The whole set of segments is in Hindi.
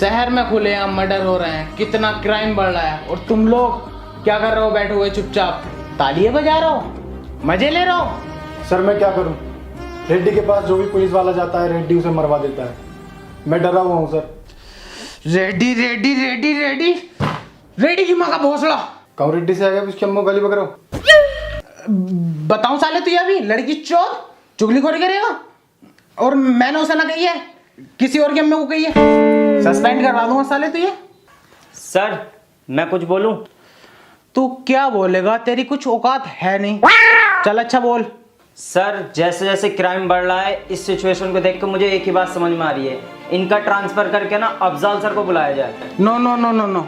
शहर में खुलेआम मर्डर हो रहे हैं, कितना क्राइम बढ़ रहा है, और तुम लोग क्या कर रहे हो? बैठे हुए चुपचाप तालियां बजा रहे हो, मजे ले रहे हो। सर मैं क्या करूं? रेड्डी के पास जो भी पुलिस वाला जाता है रेड्डी उसे मरवा देता है। मैं डरा हुआ हूं सर। रेड्डी रेड्डी रेड्डी रेड्डी रेड्डी की माँ का भोसड़ा। कहूं रेड्डी से आ गया उसकी अम्मू गाली बकरो। बताऊं साले तुझे अभी लड़की चोर चुगलीखोरी करेगा, और मैंने उसे ना कही है, किसी और की अम्मी को कही है। सस्पेंड करवा दूंगा साले तुझे। सर मैं कुछ बोलूं? तू क्या बोलेगा? तेरी कुछ औकात है नहीं। चल अच्छा बोल। सर जैसे जैसे क्राइम बढ़ रहा है, इस सिचुएशन को देख कर मुझे एक ही बात समझ में आ रही है, इनका ट्रांसफर करके ना अफजाल सर को बुलाया जाए। No no no no no,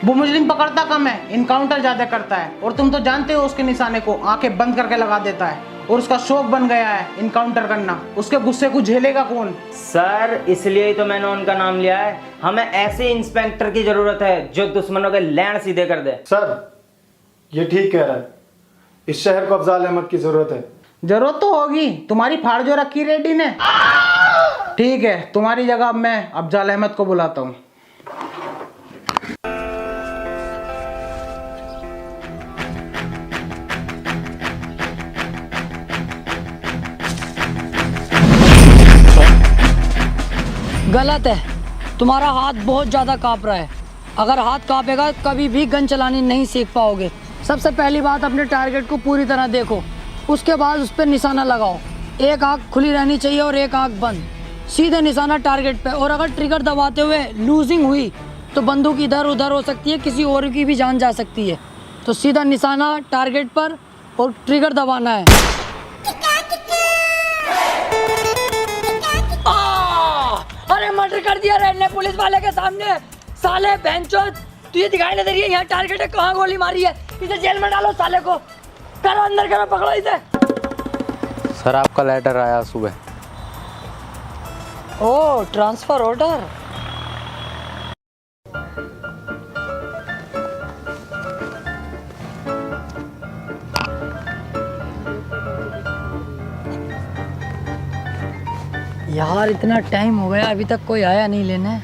वो मुजरिम पकड़ता कम है, इनकाउंटर ज्यादा करता है, और तुम तो जानते हो उसके निशाने को आंखें बंद करके लगा देता है, और उसका शौक बन गया है इनकाउंटर करना। उसके गुस्से को झेलेगा कौन? सर इसलिए ही तो मैंने उनका नाम लिया है। हमें ऐसे इंस्पेक्टर की जरूरत है जो दुश्मनों के लैंड सीधे कर दे। सर ये ठीक कह रहा है, इस शहर को अफजाल अहमद की जरूरत है। जरूरत तो होगी, तुम्हारी फाड़ जो रखी रेड्डी ने। ठीक है, तुम्हारी जगह अब मैं अफजाल अहमद को बुलाता हूँ। गलत है, तुम्हारा हाथ बहुत ज़्यादा काँप रहा है। अगर हाथ काँपेगा कभी भी गन चलानी नहीं सीख पाओगे। सबसे पहली बात, अपने टारगेट को पूरी तरह देखो, उसके बाद उस पर निशाना लगाओ। एक आँख खुली रहनी चाहिए और एक आँख बंद, सीधे निशाना टारगेट पे। और अगर ट्रिगर दबाते हुए लूजिंग हुई तो बंदूक इधर उधर हो सकती है, किसी और की भी जान जा सकती है। तो सीधा निशाना टारगेट पर और ट्रिगर दबाना है। अरे मर्डर कर दिया रेड ने पुलिस वाले के सामने। साले बेंचोद, तुझे दिखाई नहीं दे रही है यहाँ टारगेट है, कहाँ गोली मारी है? इसे जेल में डालो साले को। करो अंदर, करो, पकड़ो इसे। सर आपका लेटर आया सुबह। ओ ट्रांसफर ऑर्डर। यार इतना टाइम हो गया, अभी तक कोई आया नहीं लेने।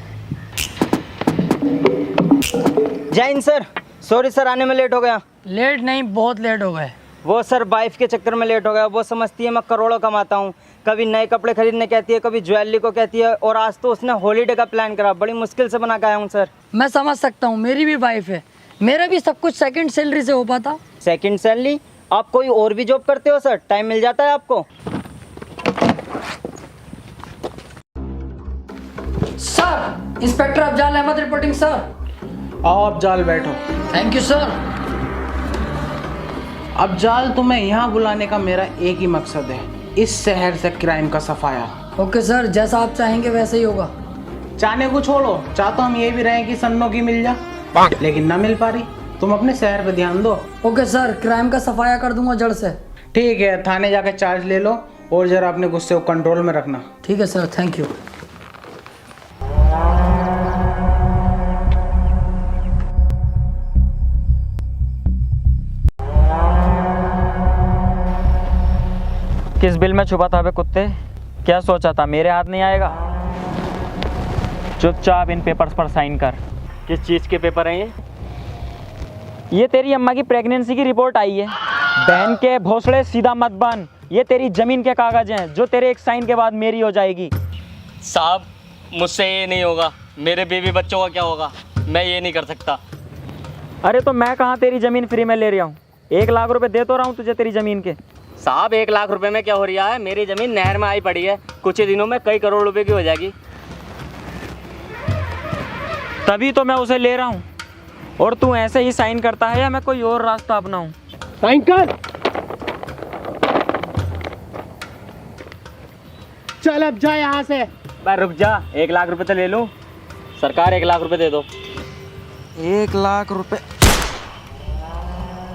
जय हिंद सर। सॉरी सर, आने में लेट हो गया। लेट नहीं, बहुत लेट हो गए। वो सर वाइफ के चक्कर में लेट हो गया। वो समझती है मैं करोड़ों कमाता हूँ, कभी नए कपड़े खरीदने कहती है, कभी ज्वेलरी को कहती है, और आज तो उसने हॉलीडे का प्लान करा। बड़ी मुश्किल से बना के आया हूँ सर। मैं समझ सकता हूँ, मेरी भी वाइफ है, मेरा भी सब कुछ सेकंड सैलरी से हो पाता। Second salary? आप कोई और भी जॉब करते हो सर? टाइम मिल जाता है आपको? Sir inspector Afzal Ahmed reporting sir. आओ अफजाल, बैठो। Thank you sir. अफजाल, तुम्हें यहाँ बुलाने का मेरा एक ही मकसद है, इस शहर से क्राइम का सफाया। ओके सर, जैसा आप चाहेंगे वैसे ही होगा। चाहने को छोड़ो, चाहता हम ये भी रहे कि सन्नो की मिल जा, लेकिन ना मिल पा रही। तुम अपने शहर पे ध्यान दो। ओके सर, क्राइम का सफाया कर दूंगा जड़ से। ठीक है, थाने जाके चार्ज ले लो, और जरा अपने गुस्से को कंट्रोल में रखना। ठीक है सर, थैंक यू। किस बिल में छुपा था बे कुत्ते? क्या सोचा था मेरे हाथ नहीं आएगा? चुपचाप इन पेपर्स पर साइन कर। किस चीज़ के पेपर हैं ये? ये तेरी अम्मा की प्रेगनेंसी की रिपोर्ट आई है। बहन के भोसड़े सीधा मत बन। ये तेरी जमीन के कागज हैं जो तेरे एक साइन के बाद मेरी हो जाएगी। साहब मुझसे ये नहीं होगा, मेरे बीवी बच्चों का क्या होगा? मैं ये नहीं कर सकता। अरे तो मैं कहाँ तेरी ज़मीन फ्री में ले रहा हूँ? 1 लाख रुपए दे तो रहा हूँ तुझे तेरी ज़मीन के। साहब 1 लाख रुपए में क्या हो रहा है? मेरी ज़मीन नहर में आई पड़ी है, कुछ ही दिनों में कई करोड़ रुपए की हो जाएगी। तभी तो मैं उसे ले रहा हूँ। और तू ऐसे ही साइन करता है या मैं कोई और रास्ता अपनाऊँ? साइन कर। चल अब जा यहाँ से। पर रुक जा, 1 लाख रुपए तो ले लूँ। सरकार 1 लाख रुपए दे दो। 1 लाख रुपए?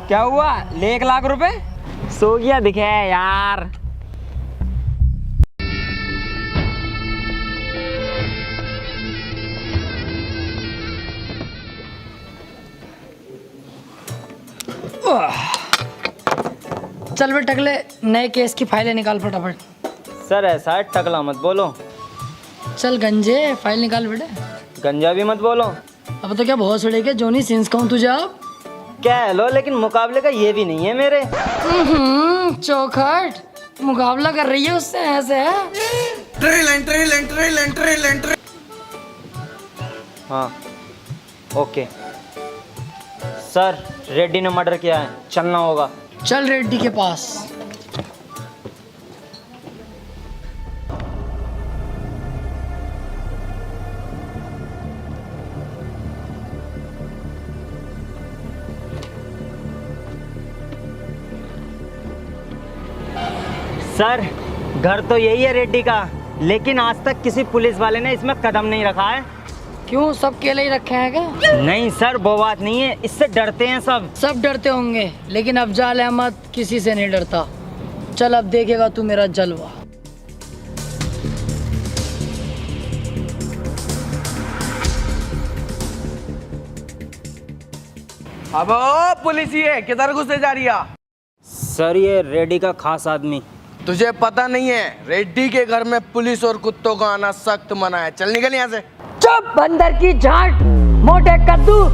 क्या हुआ? ले 1 लाख रुपए? सो गया दिखे यार। चल बे टकले, नए केस की फाइलें निकाल फटाफट। सर ऐसा है, टकला मत बोलो। चल गंजे, फाइल निकाल बेटे। गंजा भी मत बोलो। अब तो क्या बहुत सड़े के जोनी सिंस कहूँ तुझे अब। कह लो, लेकिन मुकाबले का ये भी नहीं है मेरे। चौखट मुकाबला कर रही है उससे ऐसे है। हाँ ओके सर, रेड्डी ने मर्डर किया है, चलना होगा। चल रेड्डी के पास। सर घर तो यही है रेड्डी का, लेकिन आज तक किसी पुलिस वाले ने इसमें कदम नहीं रखा है। क्यों, सब केले ही रखे हैं क्या? नहीं सर, वो बात नहीं है, इससे डरते हैं सब। सब डरते होंगे, लेकिन अफजाल अहमद किसी से नहीं डरता। चल अब देखेगा तू मेरा जलवा। अब ओ पुलिस ये किधर घुसे जा रही है? सर ये रेड्डी का खास आदमी। तुझे पता नहीं है, रेड्डी के घर में पुलिस और कुत्तों का आना सख्त मना है। चल निकल यहाँ से। चुप बंदर की झांट, मोटे कद्दू।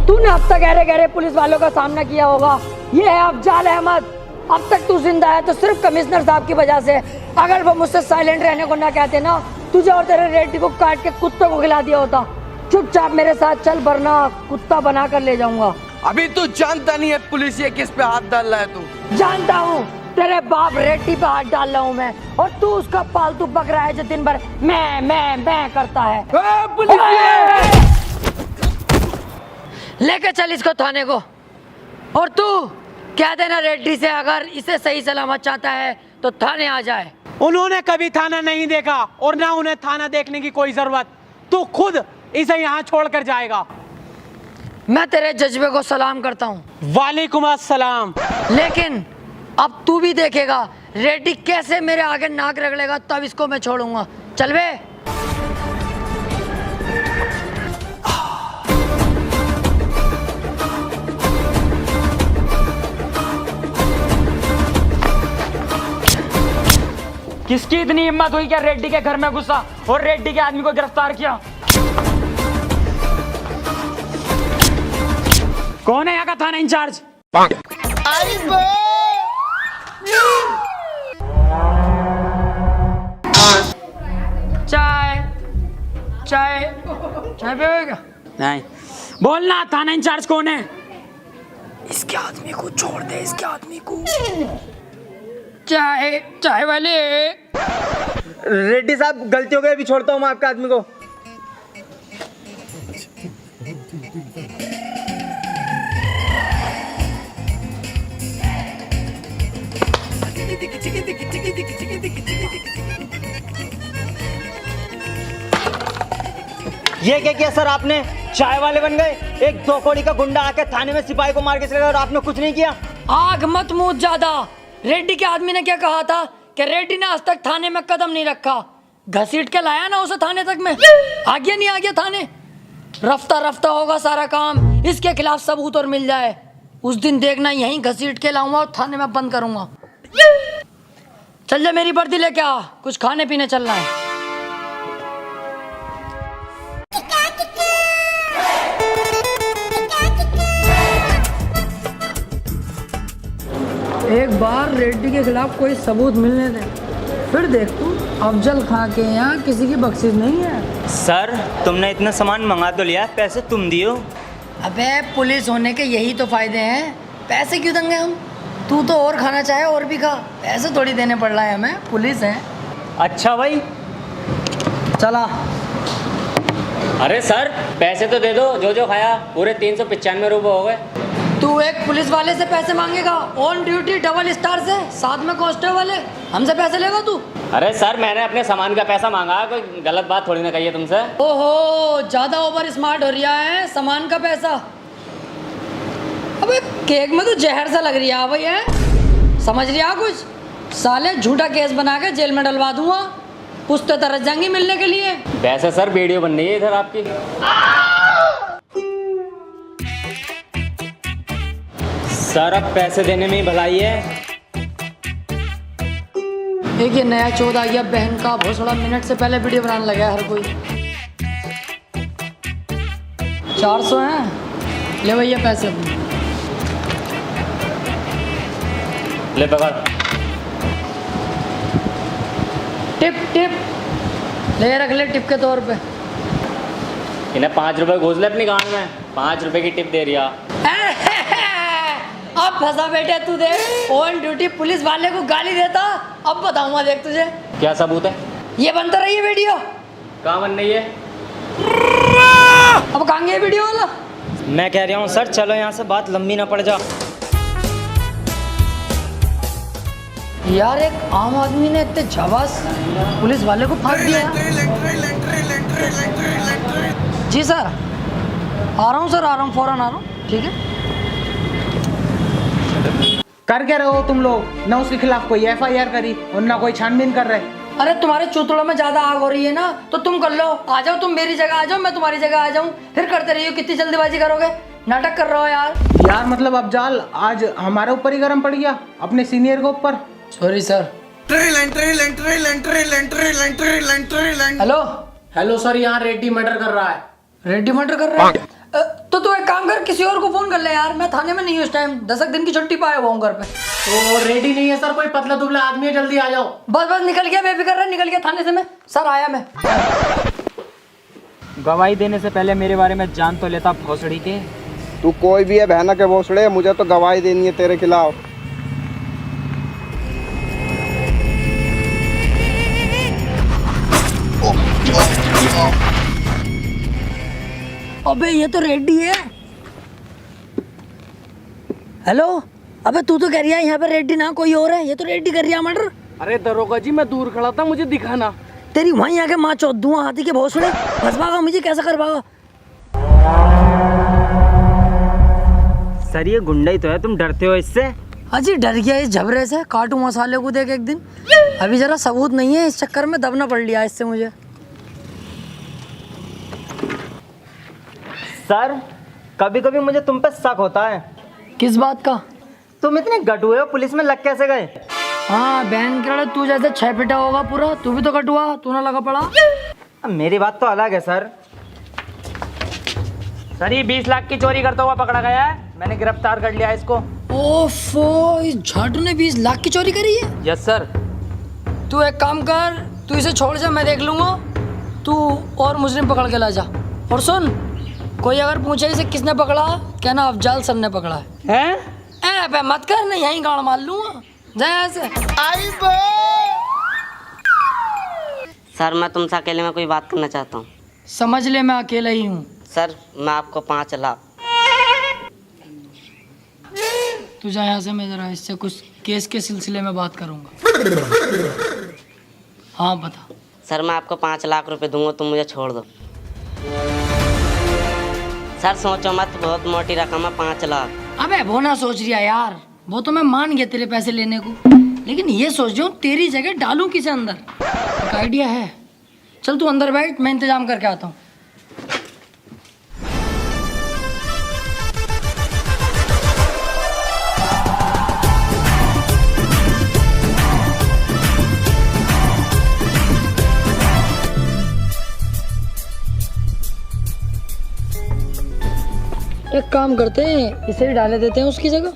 तूने अब तक गहरे गहरे पुलिस वालों का सामना किया होगा। ये है अफजाल अहमद। अब तक तू जिंदा है तो सिर्फ कमिश्नर साहब की वजह से। अगर वो मुझसे साइलेंट रहने को ना कहते ना, तुझे और तेरे रेड्डी को काट के कुत्तों को खिला दिया होता। चुपचाप मेरे साथ चल, वरना कुत्ता बना कर ले जाऊंगा। अभी तू जानता नहीं है पुलिस ये किस पे हाथ डाल रहा है। तू जानता हूँ, तेरे बाप रेड्डी पे हाथ डाल रहा हूँ मैं, और तू उसका पालतू बकरा है जो दिन भर मैं करता है। लेके चल इसको थाने को। और तू कह देना रेड्डी से, अगर इसे सही सलामत चाहता है तो थाने आ जाए। उन्होंने कभी थाना नहीं देखा और ना उन्हें थाना देखने की कोई जरूरत। तू खुद इसे यहाँ छोड़कर जाएगा। मैं तेरे जज्बे को सलाम करता हूँ। वालेकुम अस्सलाम। लेकिन अब तू भी देखेगा रेड्डी कैसे मेरे आगे नाक रगड़ेगा, तब इसको मैं छोड़ूंगा। चल बे। किसकी इतनी हिम्मत हुई क्या रेड्डी के घर में घुसा और रेड्डी के आदमी को गिरफ्तार किया? कौन है यहाँ का थाना इंचार्ज? चाय चाय चाय पिएगा? नहीं। बोलना, थाना इंचार्ज कौन है? इसके आदमी को छोड़ दे, इसके आदमी को। चाय चाय वाले। रेड्डी साहब गलती हो गई, अभी छोड़ता हूँ मैं आपके आदमी को। ये क्या किया सर आपने? चाय वाले बन गए। एक दो कौड़ी का गुंडा आके थाने में सिपाही को मार के चले गया और आपने कुछ नहीं किया। आग मत मूत ज्यादा। रेड्डी के आदमी ने क्या कहा था कि रेड्डी ने आज तक थाने में कदम नहीं रखा। घसीट के लाया ना उसे थाने तक में। आ गया नहीं आ गया थाने। रफ्ता रफ्ता होगा सारा काम, इसके खिलाफ सबूत और मिल जाए। उस दिन देखना, यहीं घसीट के लाऊंगा और थाने में बंद करूंगा। चल जा, मेरी वर्दी लेके आ, कुछ खाने पीने चलना है। एक बार रेड्डी के खिलाफ कोई सबूत मिलने दे, फिर देख तू। अफजल खां के यहाँ किसी की बख्शिश नहीं है। सर तुमने इतना सामान मंगा तो लिया, पैसे तुम दियो। अबे पुलिस होने के यही तो फायदे हैं, पैसे क्यों देंगे हम? तू तो और खाना चाहे और भी खा, पैसे थोड़ी देने पड़ रहा है हमें, पुलिस है। अच्छा भाई चला। अरे सर पैसे तो दे दो, जो जो खाया पूरे 395 रुपये हो गए। तू एक पुलिस वाले से पैसे मांगेगा, ऑन ड्यूटी डबल स्टार से, साथ में कांस्टेबल है, हमसे पैसे लेगा तू? अरे सर मैंने अपने सामान का पैसा मांगा, कोई गलत बात थोड़ी ना कही है तुमसे। ओहो, ज्यादा ओवर स्मार्ट हो रहा है। सामान का पैसा? अबे केक में तो जहर सा लग रहा है भाई है, समझ रहा कुछ? साले झूठा केस बना के जेल में डलवा दूंगा, पुश्ते तरस जाएंगी मिलने के लिए। वैसे सर वीडियो बन रही है इधर आपकी। सर अब पैसे देने में ही भलाई है। एक ये नया चौथ आ गया बहन का भोसड़ा, मिनट से पहले वीडियो बनाने लगा है हर कोई। 400 हैं। ले भैया पैसे अपने। ले पकड़। टिप टिप ले रख ले टिप के तौर पे। इन्हें 5 रुपए घोष ले अपनी गांड में, 5 रुपए की टिप दे रिया। अब फंसा बेटे तू, देख ऑन ड्यूटी पुलिस वाले को गाली देता। अब बताऊंगा देख तुझे। क्या सबूत है? ये बनता रही है वीडियो। कहाँ बन रही है? अब कहाँ गया वीडियो वाला? मैं कह रहा हूँ सर चलो यहाँ से, बात लंबी ना पड़ जा। यार एक आम आदमी ने इतने झवास पुलिस वाले को फाड़ दिया। जी सर आ रहा हूँ सर, आ रहा हूँ, फौरन आ रहा हूँ। ठीक है। कर क्या रहे हो तुम लोग? ना उसके खिलाफ कोई FIR करी और ना कोई छानबीन कर रहे। अरे तुम्हारे चूतड़ों में ज्यादा आग हो रही है ना, तो तुम कर लो। आ जाओ तुम मेरी जगह, आ जाओ मैं तुम्हारी जगह आ जाऊँ, फिर करते रहिए। कितनी जल्दीबाजी करोगे? नाटक कर रहे हो यार। यार मतलब अफजाल आज हमारे ऊपर ही गर्म पड़ गया, अपने सीनियर के ऊपर। Sorry sir. Hello hello sir, यहाँ रेड्डी मर्डर कर रहा है। रेड्डी मर्डर कर रहा है? तो तू एक काम कर, किसी और को फोन कर ले यार। मैं थाने में नहीं हूँ इस टाइम, 10 दिन की छुट्टी पाया हुआ हूँ घर पे। तो रेडी नहीं है सर, कोई पतला दुबला आदमी है, जल्दी आ जाओ। बस बस निकल गया, बेफिक्र रह, निकल गया थाने से मैं। सर आया मैं। गवाही देने से पहले मेरे बारे में जान तो लेता भोसड़ी के। तू कोई भी है बहना के भोसड़े, मुझे तो गवाही देनी है तेरे खिलाफ। अबे ये तो रेड्डी है। हेलो, अबे तू तो कह रही है यहाँ पे रेड्डी ना कोई और है, ये तो रेड्डी कर रही है मर्डर। अरे दरोगा जी मैं दूर खड़ा था, मुझे दिखा ना। तेरी वहीं आके माँ चौथ दूँ हाथी के भोसड़े, फंस भागा मुझे कैसा कर भागा। सर ये गुंडा ही तो है, तुम डरते हो इससे? अजी डर गया इस झबरे से, काटू मसाले को देख एक दिन। अभी जरा सबूत नहीं है, इस चक्कर में दबना पड़ लिया इससे मुझे। सर कभी कभी मुझे तुम पे शक होता है। किस बात का? तुम इतने गटुए हो, पुलिस में लग कैसे गए? हाँ बहन के तू जैसे 6 फीटा होगा पूरा, तू भी तो कटुआ, तू ना लगा पड़ा। अब मेरी बात तो अलग है सर। सर ये 20 लाख की चोरी करता हुआ पकड़ा गया है, मैंने गिरफ्तार कर लिया इसको। ओफो, इस झाटू ने 20 लाख की चोरी करी है। Yes sir. तू एक काम कर, तू इसे छोड़ जा, मैं देख लूंगा। तू और मुजरिम पकड़ के ला जा। और सुन, कोई अगर पूछे इसे किसने पकड़ा, कहना अफजाल सर ने पकड़ा है। हैं? बे मत कर, नहीं यहीं गाड़ मार लूंगा। जा यहाँ से। सर मैं तुमसे अकेले में कोई बात करना चाहता हूँ। समझ ले मैं अकेला ही हूँ। सर मैं आपको 5 लाख। तू जा यहाँ से, मैं जरा इससे कुछ केस के सिलसिले में बात करूँगा। हाँ बता। सर मैं आपको 5 लाख रुपए दूंगा, तुम मुझे छोड़ दो। सर सोचो मत, बहुत मोटी रकम है 5 लाख। अबे वो ना सोच रिया यार, वो तो मैं मान गया तेरे पैसे लेने को, लेकिन ये सोच रहा हूँ तेरी जगह डालूं किसे अंदर। एक आइडिया है, चल तू अंदर बैठ, मैं इंतजाम करके आता हूँ। एक काम करते हैं, इसे ही डाले देते हैं उसकी जगह।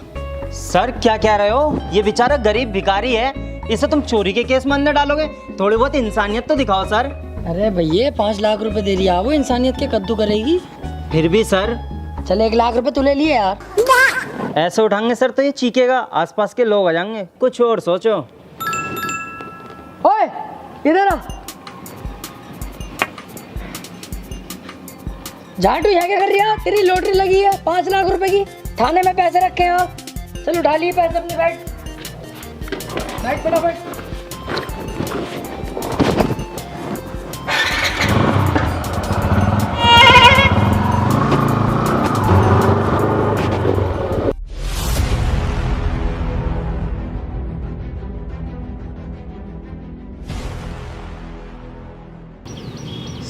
सर क्या कह रहे हो? ये बेचारा गरीब भिखारी है, इसे तुम चोरी के केस में अंदर डालोगे? थोड़ी बहुत इंसानियत तो दिखाओ सर। अरे भैया 5 लाख रुपए दे दिया, वो इंसानियत के कद्दू करेगी? फिर भी सर। चल 1 लाख रुपए तू ले लिए यार। ऐसे उठाएंगे सर तो ये चीखेगा, आसपास के लोग आ जाएंगे। कुछ और सोचो। ओए इधर आ। झाटू यहाँ क्या कर रही है? तेरी लॉटरी लगी है 5 लाख रुपए की, थाने में पैसे रखे हैं। चल उठा लिए पैसे अपने, बैठ बैठ फटाफट।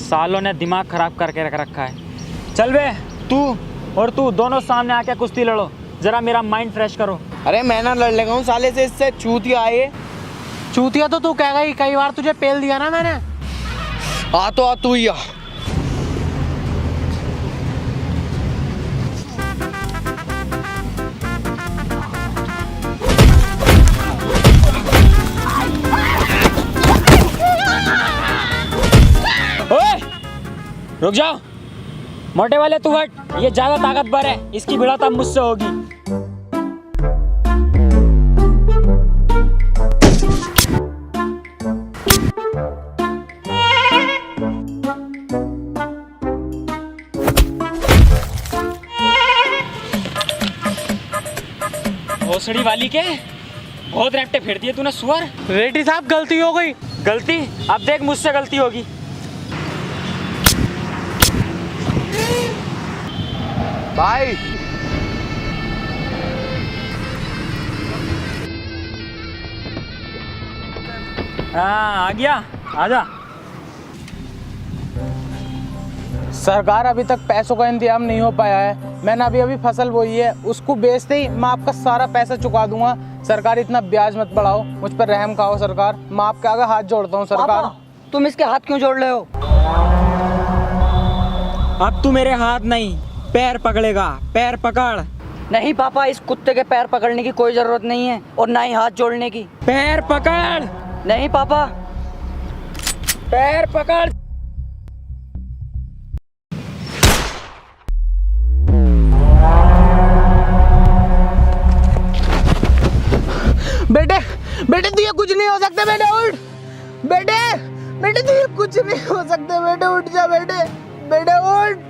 सालों ने दिमाग खराब करके रख रखा है। चल बे, तू और तू दोनों सामने आके कुश्ती लड़ो, जरा मेरा माइंड फ्रेश करो। अरे मैं ना लड़ लेगा हूँ साले से, इससे चूतिया आए। चूतिया तो तू कहेगा ही, कई बार तुझे पेल दिया ना मैंने। आ तो आ तू ही आ। रुक जाओ, मोटे वाले तू हट, ये ज्यादा ताकतवर है, इसकी भिड़ंत मुझसे होगी। भोसड़ी वाली के बहुत रैप्टे फेर दिए तूने सुअर। रेड्डी साहब गलती हो गई। गलती? अब देख मुझसे गलती होगी। भाई हाँ आ गया, आजा। सरकार अभी तक पैसों का इंतजाम नहीं हो पाया है। मैंने अभी फसल बोई है, उसको बेचते ही मैं आपका सारा पैसा चुका दूंगा। सरकार इतना ब्याज मत बढ़ाओ, मुझ पर रहम खाओ सरकार। मैं आपके आगे हाथ जोड़ता हूँ सरकार। पापा, तुम इसके हाथ क्यों जोड़ रहे हो? अब तू मेरे हाथ नहीं पैर पकड़ेगा, पैर पकड़। नहीं पापा, इस कुत्ते के पैर पकड़ने की कोई जरूरत नहीं है और ना ही हाथ जोड़ने की। पैर पकड़। नहीं पापा, पैर पकड़। बेटे बेटे तुझे कुछ नहीं हो सकता, बेटे उठ। बेटे बेटे तुझे कुछ नहीं हो सकता, बेटे उठ जा। बेटे बेटे उठ।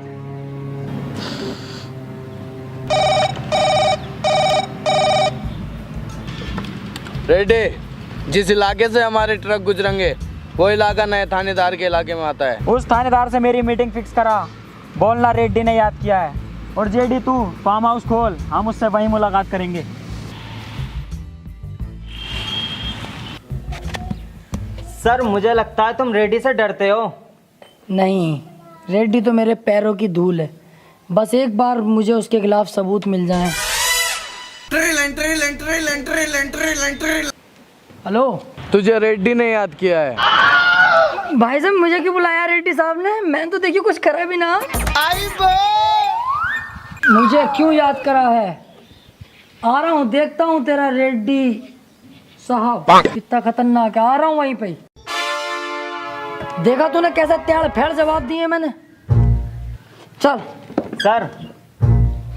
रेड्डी, जिस इलाके से हमारे ट्रक गुजरेंगे वो इलाका नए थानेदार के इलाके में आता है। उस थानेदार से मेरी मीटिंग फिक्स करा, बोलना रेड्डी ने याद किया है। और जेडी तू फार्म हाउस खोल, हम उससे वहीं मुलाकात करेंगे। सर मुझे लगता है तुम रेड्डी से डरते हो। नहीं, रेड्डी तो मेरे पैरों की धूल है। बस एक बार मुझे उसके खिलाफ सबूत मिल जाए। हेलो, तुझे रेड्डी ने याद किया है। भाई साहब मुझे क्यों बुलाया रेड्डी साहब ने? मैंने तो देखिए कुछ करा भी ना। मुझे क्यों याद करा है? आ रहा हूँ, देखता हूँ तेरा रेड्डी साहब कितना खतरनाक है। आ रहा हूँ वहीं पे। देखा तूने कैसा त्याड़ फेड़ जवाब दिए मैंने। चल। सर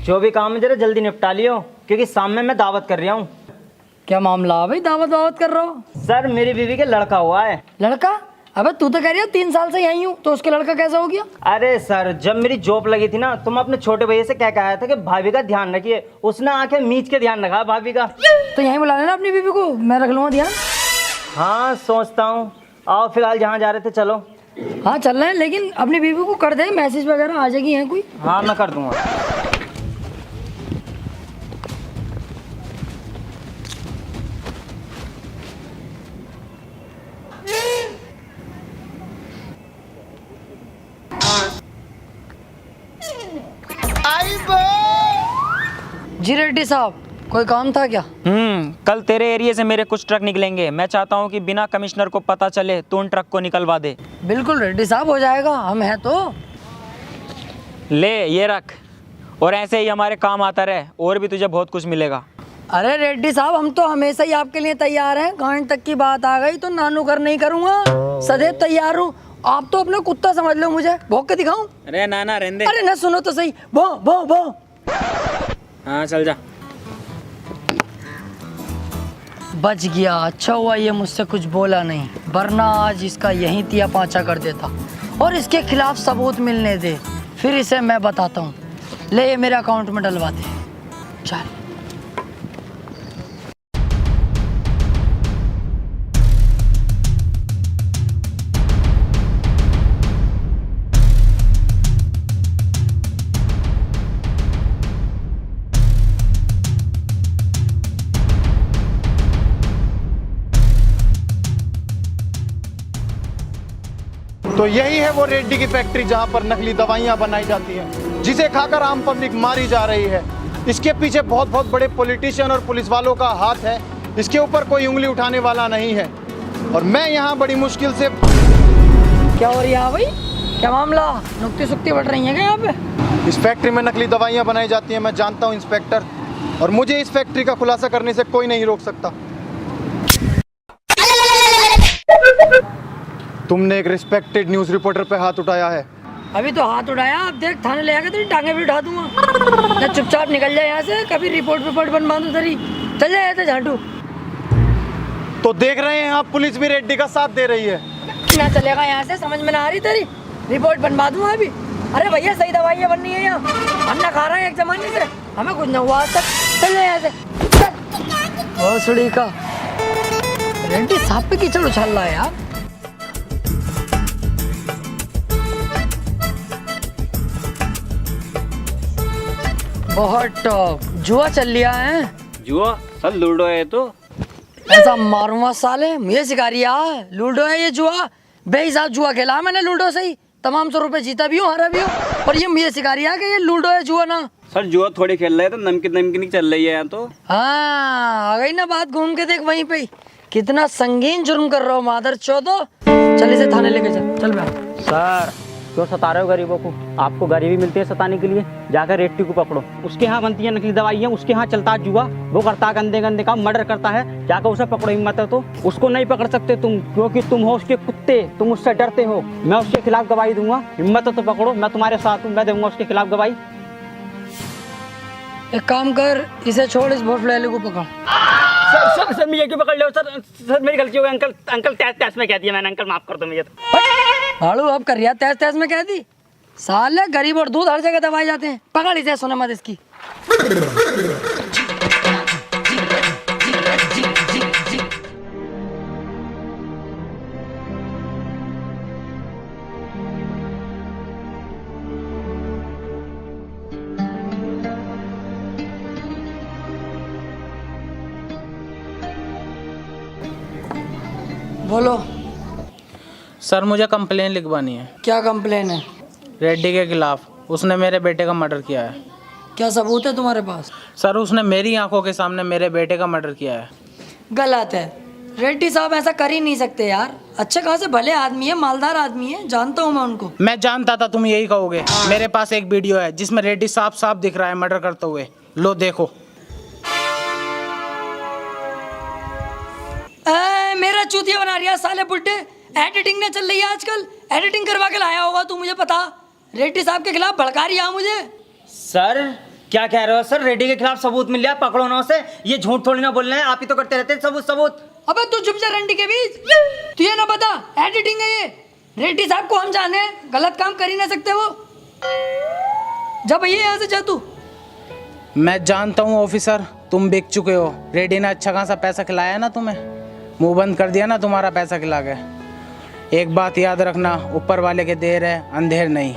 जो भी काम है जरा जल्दी निपटा लियो, क्योंकि सामने मैं दावत कर रहा हूँ। क्या मामला भाई, दावत कर रहा हो? सर मेरी बीवी के लड़का हुआ है। लड़का? अबे तू तो कह रही है 3 साल से यहीं हूँ, तो उसके लड़का कैसा हो गया? अरे सर जब मेरी जॉब लगी थी ना, तो मैं अपने छोटे भैया से कह के आया था कि भाभी का ध्यान रखिए। उसने आके मीच के ध्यान रखा भाभी का। तो यहीं बुला लेना अपनी बीवी को, मैं रख लूँगा ध्यान। हाँ सोचता हूँ। आओ फिलहाल जहाँ जा रहे थे चलो। हाँ चल रहे हैं, लेकिन अपनी बीवी को कर दे मैसेज वगैरह, आ जाएगी है कोई। हाँ मैं कर दूंगा। जी रेड्डी साहब, कोई काम था क्या? कल तेरे एरिया से मेरे कुछ ट्रक निकलेंगे। मैं चाहता हूँ कि बिना कमिश्नर को पता चले तो उन ट्रक को निकलवा दे। बिल्कुल रेड्डी साहब, हो जाएगा, हम हैं तो। ले ये रख, और ऐसे ही हमारे काम आता रहे, और भी तुझे बहुत कुछ मिलेगा। अरे रेड्डी साहब, हम तो हमेशा ही आपके लिए तैयार हैं। गांड तक की बात आ गई तो नानू कर नहीं करूँगा, सदैव तैयार हूँ। आप तो अपना कुत्ता समझ लो मुझे। भौंक के दिखाऊं? अरे नाना रहने दे। अरे ना सुनो तो सही। भौ भौ भौ। हाँ चल जा। बच गया, अच्छा हुआ ये मुझसे कुछ बोला नहीं, वरना आज इसका यहीं तिया पांचा कर देता। और इसके खिलाफ सबूत मिलने दे, फिर इसे मैं बताता हूँ। ले ये मेरे अकाउंट में डलवा दे। चल। तो यही है वो रेड्डी की फैक्ट्री जहां पर नकली दवाइयां बनाई जाती हैं, जिसे खाकर आम पब्लिक मारी जा रही है। इसके पीछे बहुत बहुत बड़े पॉलिटिशियन और पुलिस वालों का हाथ है। इसके ऊपर कोई उंगली उठाने वाला नहीं है। और मैं यहाँ बड़ी मुश्किल से। क्या हो रही है भाई? क्या मामला? नुक्ती सुक्ती बढ़ रही है क्या यहाँ पे? इस फैक्ट्री में नकली दवाइयाँ बनाई जाती हैं, मैं जानता हूँ इंस्पेक्टर, और मुझे इस फैक्ट्री का खुलासा करने से कोई नहीं रोक सकता। तुमने एक रिस्पेक्टेड न्यूज़ रिपोर्टर पे हाथ उठाया है, अभी तो हाथ उठाया, अब देख थाने ले आके तेरी टांगे भी उठा दूंगा। ना चुपचाप निकल जाए यहाँ से, कभी रिपोर्ट बनवा दूं तेरी। चल जाए ऐसे झाटू। तो देख रहे हैं आप, पुलिस भी रेड्डी का साथ दे रही है। ना चलेगा यहाँ से, समझ में ना आ रही तेरी। रिपोर्ट बनवा दूंगा अभी। अरे भैया सही दवाइयाँ बननी है यहाँ, हम ना खा रहे हैं एक जमाने से, हमें कुछ ना हुआ आज तक। चल जाए यहाँ से। भोसड़ी का रेड्डी साहब पे कीचड़ उछल रहा है यार। बहुत टॉप जुआ चल लिया है। जुआ सर लूडो है तो ऐसा मारूंगा साले, मुझे सिखा रही है लूडो है ये जुआ। बेहिसाब जुआ खेला है मैंने लूडो से ही, तमाम 100 रुपए जीता भी हूँ, हारा भी हूँ, और ये मुझे सिखा रही है कि ये लूडो है जुआ ना। सर जुआ थोड़ी खेल रहे हैं तो नमकीन चल रही है यहाँ तो। हाँ आ गई ना बात, घूम के देख वहीं पे ही। कितना संगीन जुर्म कर रहा हो मादर चौदो। चल इसे थाने लेके चल बैठ। सर क्यों सता रहे हो गरीबों को? आपको गरीबी मिलती है सताने के लिए। जाकर रेड्डी को पकड़ो, उसके यहाँ बनती है नकली दवाइयाँ, उसके यहाँ चलता है जुआ, वो करता है गंदे गंदे काम, मर्डर करता है। जाकर उसे पकड़ो, हिम्मत है तो। उसको नहीं पकड़ सकते तुम, क्योंकि तुम हो उसके कुत्ते, तुम उससे डरते हो। मैं उसके खिलाफ गवाही दूंगा, हिम्मत है तो पकड़ो, मैं तुम्हारे साथ हूँ, मैं दूंगा उसके खिलाफ गवाही। एक काम कर, इसे छोड़, इस भोसड़े को पकड़। सर मुझे क्यों पकड़ लो सर मेरी गलती हो गई। अंकल तैस में कह दिया मैंने, अंकल माफ कर दो मुझे तो। भाड़ू अब कर रिया तैस में कह दी। साले गरीब और दूध हर जगह दबाए जाते हैं। पकड़ इसे, सुने मत इसकी। बोलो सर मुझे कंप्लेन लिखवानी है। क्या कंप्लेन है? रेड्डी के खिलाफ, उसने मेरे बेटे का मर्डर किया है। क्या सबूत है तुम्हारे पास? सर उसने मेरी आंखों के सामने मेरे बेटे का मर्डर किया है। गलत है, रेड्डी साहब ऐसा कर ही नहीं सकते यार। अच्छे खासे भले आदमी है, मालदार आदमी है, जानता हूँ मैं उनको। मैं जानता था तुम यही कहोगे। मेरे पास एक वीडियो है जिसमें रेड्डी साफ साफ दिख रहा है मर्डर करते हुए। लो देखो। मेरा चूतिया बना रही है साले बुड्ढे। एडिटिंग ने चल रही है आजकल, एडिटिंग करवा के लाया होगा तू, मुझे पता। रेड्डी साहब के खिलाफ भड़का रही है मुझे। सर क्या कह रहे हो सर? रेड्डी के खिलाफ सबूत मिल गया, पकड़ो ना उसे। ये झूठ थोड़ी ना बोल रहे हैं, आप ही तो करते रहते हैं सबूत। अबे तू चुप जा रंडी के बीच। तू ये ना बता एडिटिंग है ये। रेड्डी साहब को हम जाने, गलत काम कर ही ना सकते वो। जा भैया यहाँ से जा तू। मैं जानता हूँ ऑफिसर, तुम बिक चुके हो। रेड्डी ने अच्छा खासा पैसा खिलाया ना तुम्हें, मुंह बंद कर दिया ना तुम्हारा पैसा खिला के। एक बात याद रखना, ऊपर वाले के देर है अंधेर नहीं।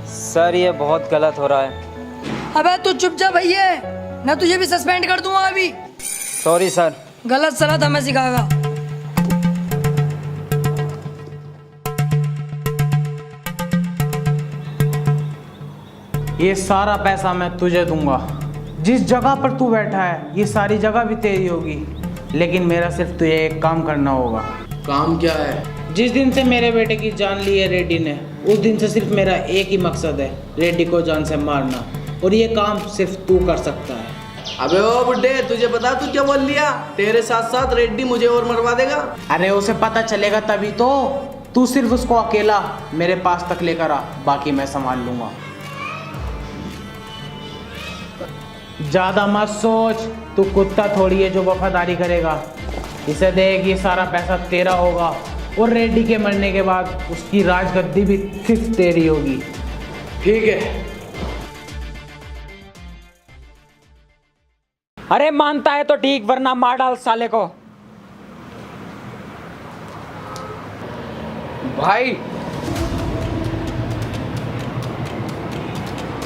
सर ये बहुत गलत हो रहा है। अबे तू चुप जा भैया, ना तुझे भी सस्पेंड कर दूंगा अभी। Sorry sir. गलत सलाह हमें सिखाएगा। ये सारा पैसा मैं तुझे दूंगा। जिस जगह पर तू बैठा है ये सारी जगह भी तेरी होगी, लेकिन मेरा सिर्फ तुझे एक काम करना होगा। काम क्या है? जिस दिन से मेरे बेटे की जान ली है रेड्डी ने, उस दिन से सिर्फ मेरा एक ही मकसद है, रेड्डी को जान से मारना। और ये काम सिर्फ तू कर सकता है। अबे ओ बुड्ढे, तुझे पता तू क्या बोल लिया? तेरे साथ साथ रेड्डी मुझे और मरवा देगा। अरे उसे पता चलेगा तभी तो। तू सिर्फ उसको अकेला मेरे पास तक लेकर आ, बाकी मैं संभाल लूंगा। ज्यादा मत सोच, तू कुत्ता थोड़ी है जो वफादारी करेगा। इसे देख, ये सारा पैसा तेरा होगा, और रेड्डी के मरने के बाद उसकी राजगद्दी भी सिर्फ तेरी होगी। ठीक है। अरे मानता है तो ठीक, वरना मार डाल साले को। भाई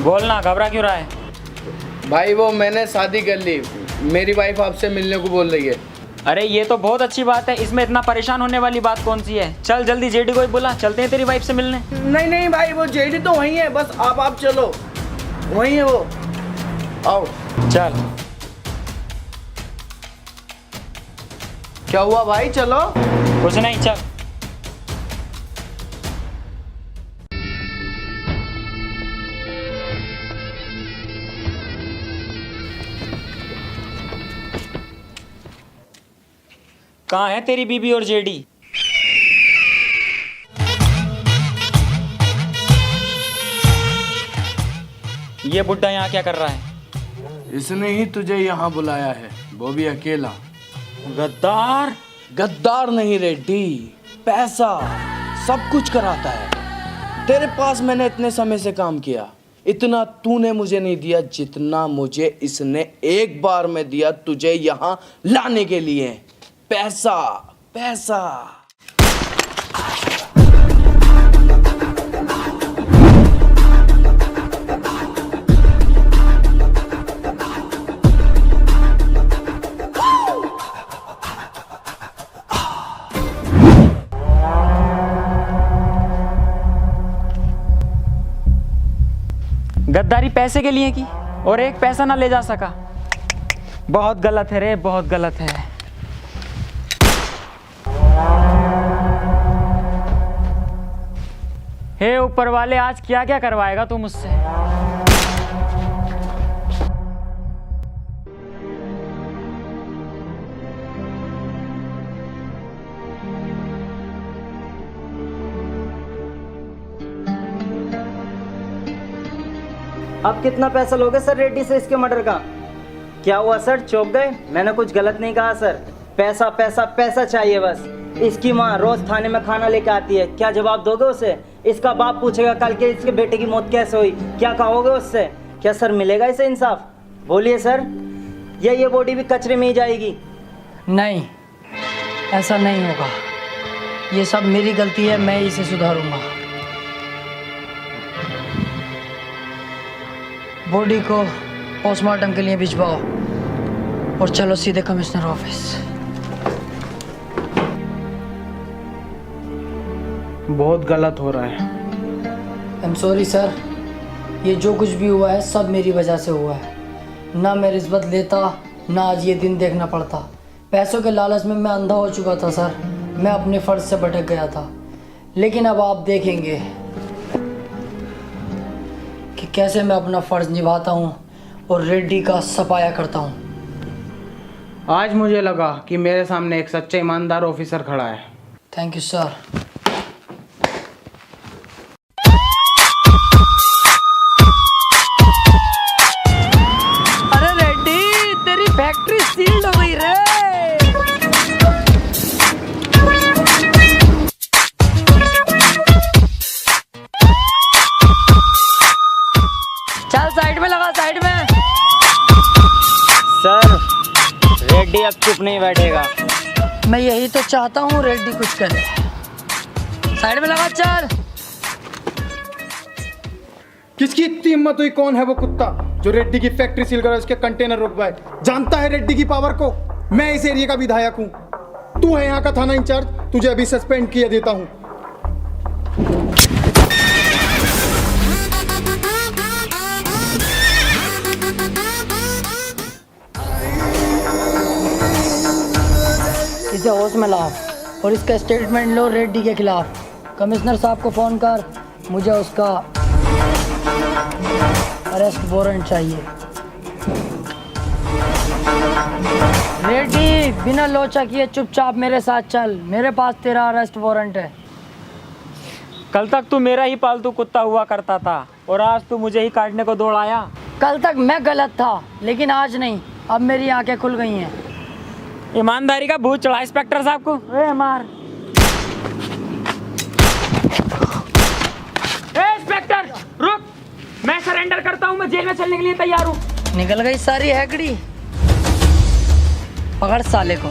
बोलना, घबरा क्यों रहा है? भाई वो मैंने शादी कर ली, मेरी वाइफ आपसे मिलने को बोल रही है। अरे ये तो बहुत अच्छी बात है, इसमें इतना परेशान होने वाली बात कौन सी है? चल जल्दी जेडी को ही बुला, चलते हैं तेरी वाइफ से मिलने। नहीं भाई, वो जेडी तो वहीं है, बस आप चलो, वहीं है वो। आओ। चल। क्या हुआ भाई, चलो। कुछ नहीं, चल। कहाँ है तेरी बीबी और जेडी? ये बुड्ढा यहाँ क्या कर रहा है? इसने ही तुझे यहाँ बुलाया है, वो भी अकेला। गद्दार। गद्दार नहीं रेड्डी, पैसा सब कुछ कराता है। तेरे पास मैंने इतने समय से काम किया, इतना तूने मुझे नहीं दिया जितना मुझे इसने एक बार में दिया तुझे यहाँ लाने के लिए। पैसा पैसा। गद्दारी पैसे के लिए की और एक पैसा ना ले जा सका। बहुत गलत है रे, बहुत गलत है। हे ऊपर वाले, आज क्या क्या करवाएगा तू मुझसे? अब कितना पैसा लोगे सर रेड्डी से इसके मर्डर का? क्या हुआ सर, चौंक गए? मैंने कुछ गलत नहीं कहा सर। पैसा पैसा पैसा चाहिए बस। इसकी माँ रोज थाने में खाना लेके आती है, क्या जवाब दोगे उसे? इसका बाप पूछेगा कल के इसके बेटे की मौत कैसे हुई, क्या कहोगे उससे? क्या सर मिलेगा इसे इंसाफ? बोलिए सर, या ये बॉडी भी कचरे में ही जाएगी? नहीं, ऐसा नहीं होगा। ये सब मेरी गलती है, मैं इसे सुधारूंगा। बॉडी को पोस्टमार्टम के लिए भिजवाओ और चलो सीधे कमिश्नर ऑफिस। बहुत गलत हो रहा है। आई एम सॉरी सर, ये जो कुछ भी हुआ है सब मेरी वजह से हुआ है। ना मैं रिश्वत लेता, ना आज ये दिन देखना पड़ता। पैसों के लालच में मैं अंधा हो चुका था सर, मैं अपने फ़र्ज से भटक गया था। लेकिन अब आप देखेंगे कि कैसे मैं अपना फ़र्ज निभाता हूँ और रेड्डी का सफाया करता हूँ। आज मुझे लगा कि मेरे सामने एक सच्चा ईमानदार ऑफिसर खड़ा है। Thank you sir. अरे रेड्डी, तेरी फैक्ट्री सील्ड हो गई रे। चल साइड में लगा, साइड में। सर रेड्डी अब चुप नहीं बैठेगा। मैं यही तो चाहता हूँ, रेड्डी कुछ करे। साइड में लगा, चल। किसकी इतनी हिम्मत हुई? कौन है वो कुत्ता जो रेड्डी की फैक्ट्री सील कर उसके कंटेनर रुकवाए? जानता है रेड्डी की पावर को? मैं इस एरिया का विधायक हूँ, तू है यहाँ का थाना इंचार्ज, तुझे अभी सस्पेंड किया देता हूँ। इसे होश में लाओ और इसका स्टेटमेंट लो रेड्डी के खिलाफ। कमिश्नर साहब को फ़ोन कर, मुझे उसका अरेस्ट वारंट चाहिए। रेड्डी, बिना लोचा किए चुपचाप मेरे साथ चल, मेरे पास तेरा अरेस्ट वारंट है। कल तक तू मेरा ही पालतू कुत्ता हुआ करता था और आज तू मुझे ही काटने को दौड़ आया। कल तक मैं गलत था, लेकिन आज नहीं। अब मेरी आंखें खुल गई हैं। ईमानदारी का भूत चढ़ा इंस्पेक्टर साहब को। ए मार। ए इंस्पेक्टर रुक, मैं सरेंडर करता हूँ, मैं जेल में चलने के लिए तैयार हूँ। निकल गई सारी हैकड़ी। पकड़ साले को।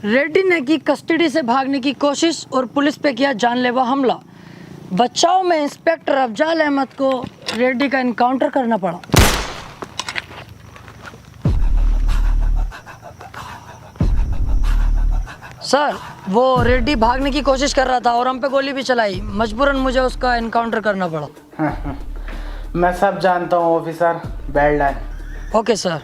रेड्डी ने की कस्टडी से भागने की कोशिश और पुलिस पे किया जानलेवा हमला। बचाव में इंस्पेक्टर अफजाल अहमद को रेड्डी का एनकाउंटर करना पड़ा। सर, वो रेड्डी भागने की कोशिश कर रहा था और हम पे गोली भी चलाई। मजबूरन मुझे उसका एनकाउंटर करना पड़ा। मैं सब जानता हूँ officer, well done. Okay sir.